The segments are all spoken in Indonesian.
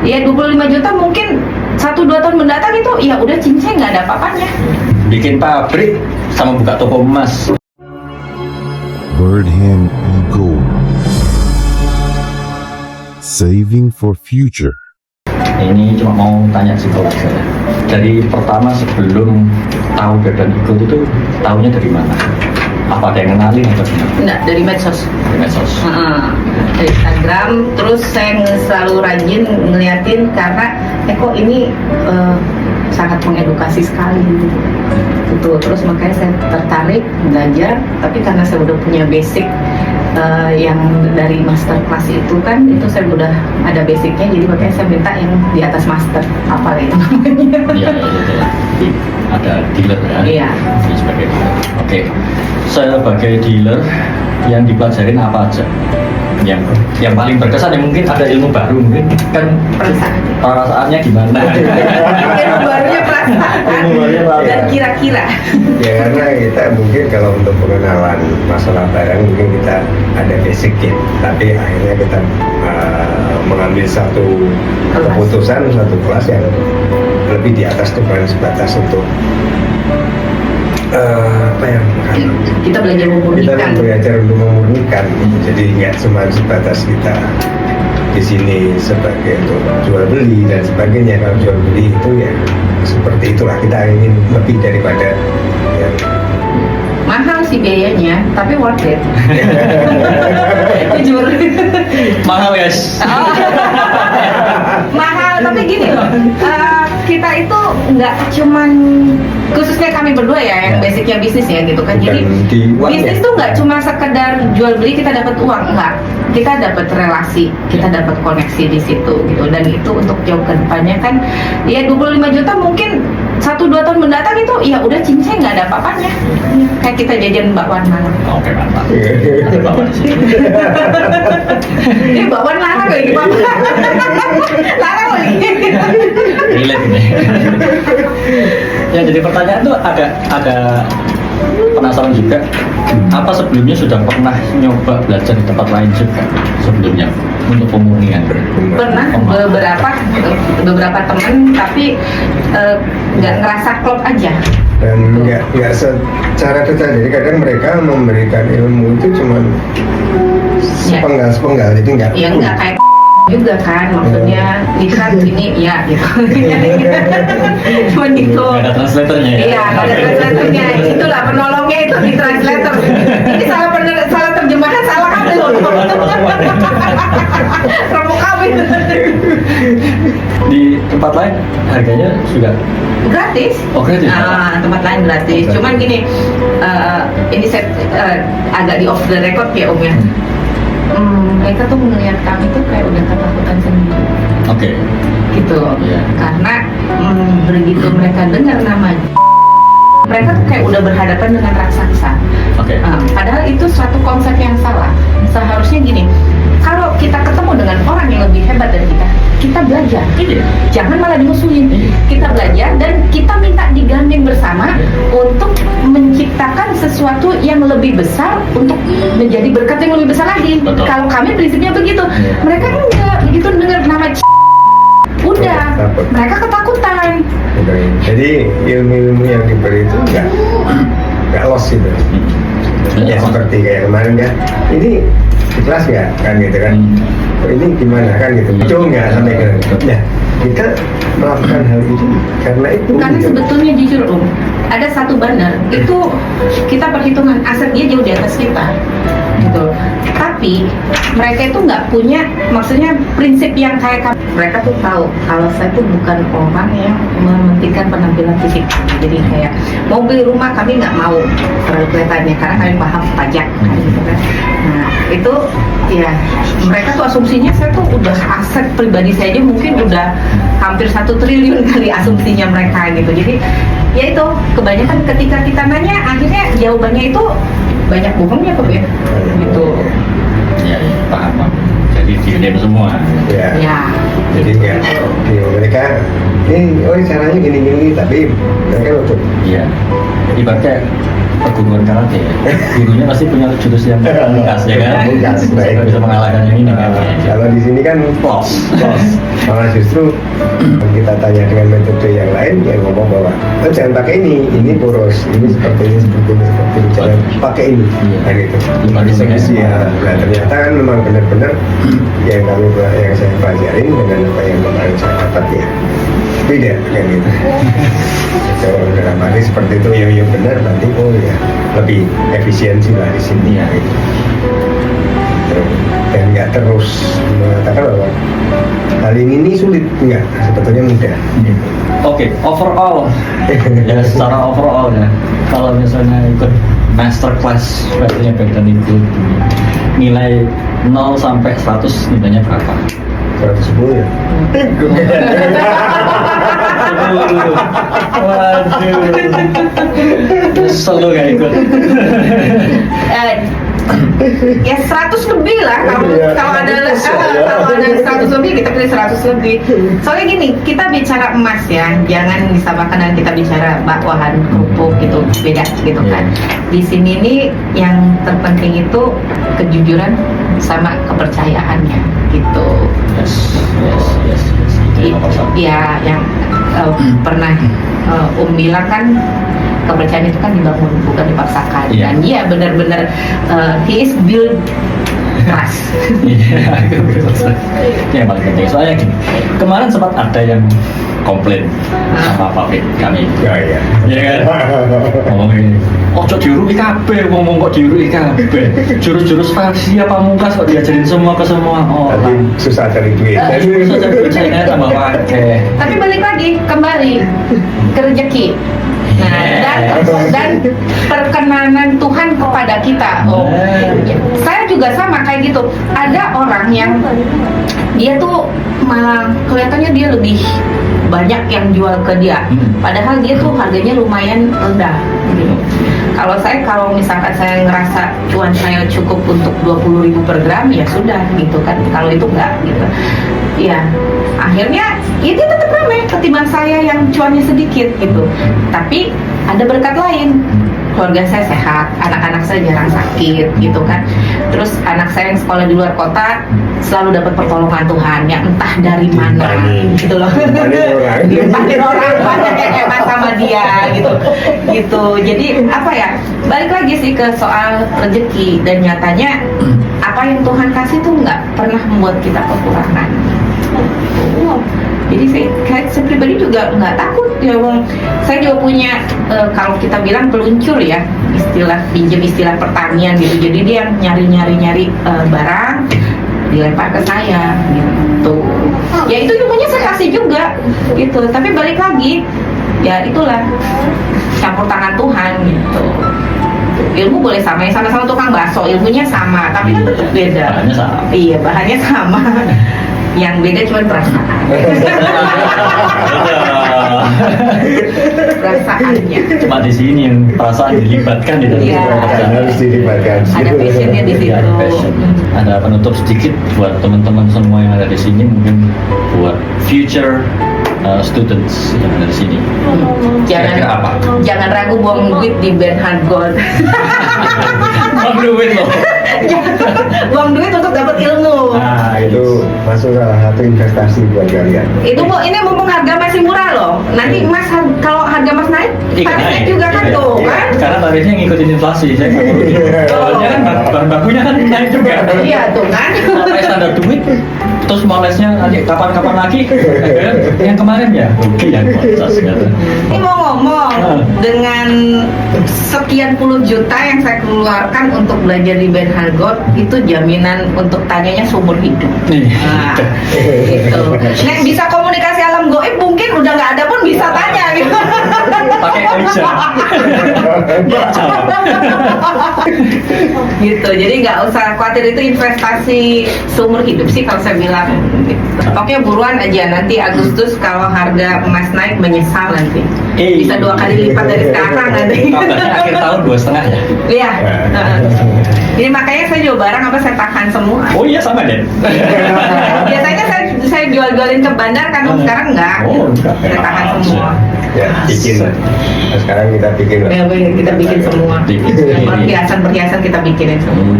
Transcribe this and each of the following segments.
Ya 25 juta mungkin 1-2 tahun mendatang itu ya udah cincin, nggak ada apa-apanya. Bikin pabrik sama buka toko emas. Birdhand Eagle. Saving for future. Ini cuma mau tanya psikolog saya. Dari pertama sebelum tahu Birdhand Eagle itu tahunya dari mana? Apa ada yang kenalin atau gimana? Enggak, dari medsos. Dari medsos. Dari Instagram. Terus saya selalu rajin ngeliatin karena kok ini sangat mengedukasi sekali gitu. Terus makanya saya tertarik belajar, tapi karena saya udah punya basic yang dari master class itu kan, itu saya udah ada basicnya, jadi makanya saya minta yang di atas master, apa itu namanya. Iya, itu ada dealer ya. Iya. Sebagai dealer. Oke. Saya sebagai dealer yang dipelajarin apa aja? Yang paling berkesan ya, mungkin ada ilmu baru, mungkin kan perasaannya gimana? Ilmu barunya perasaan dan kira-kira. Ya karena kita mungkin kalau untuk pengenalan masalah barang mungkin kita ada basic ya, tapi akhirnya kita mengambil satu keputusan, satu kelas yang lebih di atas bukan sebatas untuk apa yang kita belajar memurnikan. Kita belajar untuk memurnikan, jadi nggak cuma sebatas kita di sini sebagai untuk jual beli dan sebagainya. Kalau jual beli itu ya seperti itulah, kita ingin lebih daripada ya. Mahal sih biayanya, tapi worth it. Jujur. Mahal guys. Mahal, tapi gini loh, kita itu nggak cuman, khususnya kami berdua ya, yang basicnya bisnis ya gitu kan. Jadi bisnis tuh nggak cuma sekedar jual beli kita dapat uang, enggak. Kita dapat relasi, kita dapat koneksi di situ gitu. Dan itu untuk jauh ke depannya kan, ya 25 juta mungkin 1-2 tahun mendatang itu ya udah cincin, nggak ada apa-apanya. Kayak kita jajan bakwan malam. Oke, mantap. Ada bakwan di sini. Ini bakwan larang lagi, Pak. Larang lagi. Relate ini. Ya, jadi pertanyaan tuh agak penasaran juga. Apa sebelumnya sudah pernah nyoba belajar di tempat lain juga sebelumnya untuk pemurnian? Pernah beberapa teman, tapi nggak ngerasa klop aja. Dan nggak secara detail, jadi kadang mereka memberikan ilmu itu cuma sepenggal, jadi nggak. Ya nggak kayak juga kan, maksudnya nikah gini ya gitu. Cuman gitu. Nggak ada translatornya ya? Iya, nggak ada translatornya. Itulah penolongnya itu di translator. Ini salah terjemahan, salah kami loh. Romo kami. Di tempat lain harganya juga Gratis. Oh, gratis. Tempat lain gratis. Cuman gini, ini saya agak di off the record ya Om ya. Mereka tuh melihat kami tuh kayak udah ketakutan sendiri. Oke. Gitu. Yeah. Karena begitu mereka dengar nama, mereka tuh kayak udah berhadapan dengan raksasa. Oke. Padahal itu suatu konsep yang salah. Seharusnya gini, kalau kita ketemu dengan orang yang lebih hebat dari kita belajar. Iya. Jangan malah dimusuhin. Iya. Kita belajar dan kita minta digandeng bersama untuk menciptakan sesuatu yang lebih besar untuk menjadi berkat yang lebih besar lagi. Betul. Kalau kami prinsipnya begitu. Mereka kan enggak begitu dengar nama udah, mereka ketakutan. Jadi ilmu-ilmu yang diberi itu nggak loss gitu. Ya seperti kayak kemarin kan, ini ikhlas nggak kan gitu kan? Ini gimana kan gitu? Betul nggak sampai ke? Ya kita melakukan hal itu karena itu. Karena gitu. sebetulnya jujur Om, ada satu banner itu kita perhitungan aset dia jauh di atas kita, gitu. Tapi mereka itu nggak punya, maksudnya prinsip yang kayak kami. Mereka tuh tahu kalau saya tuh bukan orang yang mementingkan penampilan fisik. Jadi kayak mau beli rumah kami nggak mau terlalu kelihatannya karena kami paham pajak, gitu kan. Nah itu ya mereka tuh asumsinya saya tuh udah aset pribadi saya aja mungkin udah hampir 1 triliun kali asumsinya mereka gitu. Jadi ya itu kebanyakan ketika kita nanya akhirnya jawabannya itu banyak bohongnya kok ya gitu. Ya, paham. Jadi diam semua. Ya. Jadi nggak, mereka ini caranya gini-gini, tapi mereka untuk Iya. Ibaratnya perguruan karate ya. Gurunya pasti punya jurus yang pamungkas ya kan. Pamungkas, baik. Supaya bisa mengalahkan yang ini kan. Kalau di sini kan Los. malah justru kita tanya dengan metode yang lain, dia ngomong bahwa jangan pakai ini boros, ini seperti ini, jangan pakai ini. Iya. Nah gitu. Bukan Diskusi ya. Nah ternyata kan memang benar-benar yang saya pelajarin dengan apa yang kemarin saya dapat ya beda kan gitu. Kalau dalam arti seperti itu ya benar, nanti oh ya lebih efisiensi lah di sini ya. Gitu. Dan nggak terus mengatakan bahwa hal ini sulit, enggak, sebetulnya mudah. Oke, overall ya secara overall ya, kalau misalnya ikut masterclass pastinya bagian itu nilai 0 sampai 100 nilainya berapa? 110 ya. Waduh, selalu gak ikut. Ya 100 lebih lah kalau ada 100 lebih kita pilih 100 lebih. Soalnya gini, kita bicara emas ya, jangan disamakan dengan kita bicara bakwahan kerupuk gitu, beda gitu kan. Di sini nih yang terpenting itu kejujuran sama kepercayaannya gitu. Yes. Itu yang nomor satu. Ya yang pernah bilang kan, kepercayaan itu kan dibangun bukan dipaksakan. Iya. Dan dia benar-benar he is build trust. Iya, itu yang paling penting. Soalnya gini, kemarin sempat ada yang komplain sama pabrik kami. Ya ya. Iya kan? Ngomong ini, ojo diuruki kabeh, ngomong kok diuruki kabeh. Jurus-jurus rahasia pamungkas kok diajarin semua ke semua Tapi orang. susah cari duit. Susah cari duit, saya tambah pakai. Tapi balik lagi kembali ke rezeki. Nah, dan perkenanan Tuhan kepada kita. Oh, saya juga sama kayak gitu. Ada orang yang dia tuh malah kelihatannya dia lebih banyak yang jual ke dia, padahal dia tuh harganya lumayan rendah. Gitu. Kalau misalkan saya ngerasa cuan saya cukup untuk 20.000 per gram, ya sudah gitu kan. Kalau itu enggak gitu. Ya, akhirnya ya dia tetap ramai ketimbang saya yang cuannya sedikit gitu. Tapi ada berkat lain. Keluarga saya sehat, anak-anak saya jarang sakit gitu kan. Terus anak saya yang sekolah di luar kota selalu dapat pertolongan Tuhan yang entah dari mana gitu loh. Dimpanin orang banyak yang hebat sama dia gitu. Jadi apa ya? Balik lagi sih ke soal rezeki, dan nyatanya apa yang Tuhan kasih tuh nggak pernah membuat kita kekurangan. Jadi saya pribadi juga nggak takut ya, Bang. Saya juga punya kalau kita bilang peluncur ya, pinjam istilah pertanian gitu. Jadi dia nyari barang dilempar ke saya gitu. Ya itu ilmunya saya kasih juga gitu. Tapi balik lagi ya itulah campur tangan Tuhan gitu. Ilmu boleh sama, ya sama-sama tukang bakso, ilmunya sama, tapi kan tetap beda. Bahannya sama. Iya, bahannya sama. Yang beda cuma perasaan. Perasaannya. Cuma di sini yang perasaan dilibatkan di dalam Iya. pekerjaan. Harus dilibatkan. Ada passionnya di situ. Iya, ada passion. Ada penutup sedikit buat teman-teman semua yang ada di sini, mungkin buat future students yang ada di sini. Kira-kira apa? Jangan ragu buang duit di Bernhard Gold. Buang duit loh. Buang duit untuk dapat ilmu. Nah itu masuk salah satu investasi buat kalian. Itu ini mumpung harga masih murah loh. Nanti emas kalau harga emas naik, tarifnya juga kan Iya. tuh kan. Karena tarifnya ngikutin inflasi, saya nggak ngurutin. Soalnya kan bahan bakunya kan naik juga. Iya tuh kan. Sampai standar duit, terus molesnya nanti kapan-kapan lagi. Yang kemarin ya, oke yang kualitas gitu. Ini mau ngomong dengan sekian puluh juta yang saya keluarkan untuk belajar di Bernhard Gold, itu jaminan untuk tanyanya seumur hidup. Nah, gitu. Nek bisa komunikasi alam goib mungkin udah nggak ada pun bisa tanya gitu. Pakai Aisyah. Gitu. Jadi nggak usah khawatir, itu investasi seumur hidup sih kalau saya bilang. Oke, buruan aja, nanti Agustus kalau harga emas naik menyesal nanti. Bisa 2 kali lipat dari sekarang nanti. Katanya akhir tahun 2,5 ya. Iya. Jadi makanya saya jual barang apa saya tahan semua. Oh iya sama deh. Biasanya saya jual-jualin ke bandar kan, sekarang enggak. Oh, enggak. Kita tahan semua. Ya, bikin. Nah, sekarang kita bikin. Ya, kita bikin semua. Bikin. Perhiasan kita bikinin semua.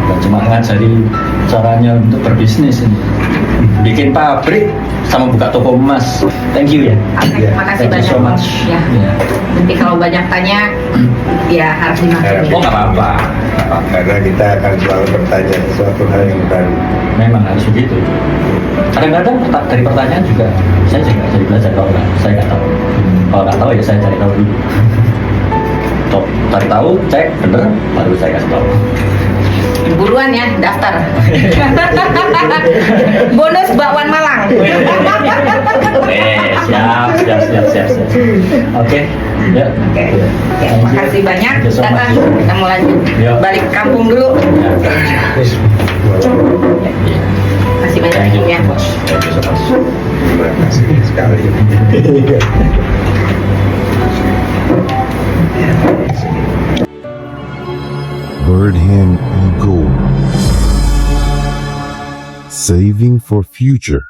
Dan cuma ngajari caranya untuk berbisnis ini. Bikin pabrik sama buka toko emas. Thank you ya. Oke, terima kasih Thank you banyak. so much. Ya. Ya. Nanti kalau banyak tanya, ya harus dimaklumi. Oh nggak apa-apa. Karena kita akan selalu bertanya sesuatu hal yang baru. Memang harus begitu. Kadang-kadang dari pertanyaan juga saya juga jadi belajar kalau saya nggak tahu. Kalau nggak tahu ya saya cari tahu dulu. Cari tahu, cek bener, baru saya kasih tahu. Buruan ya, daftar. Bonus bakwan Malang. Siap. Oke, ya. Oke, ya, Thank you. makasih banyak. Thank you so much. Kita mau lanjut Ya. balik kampung dulu. Ya. Masih banyak Thank you ya. so much. Thank you so much. Terima kasih sekali. Birdhand Eagle. Saving for future.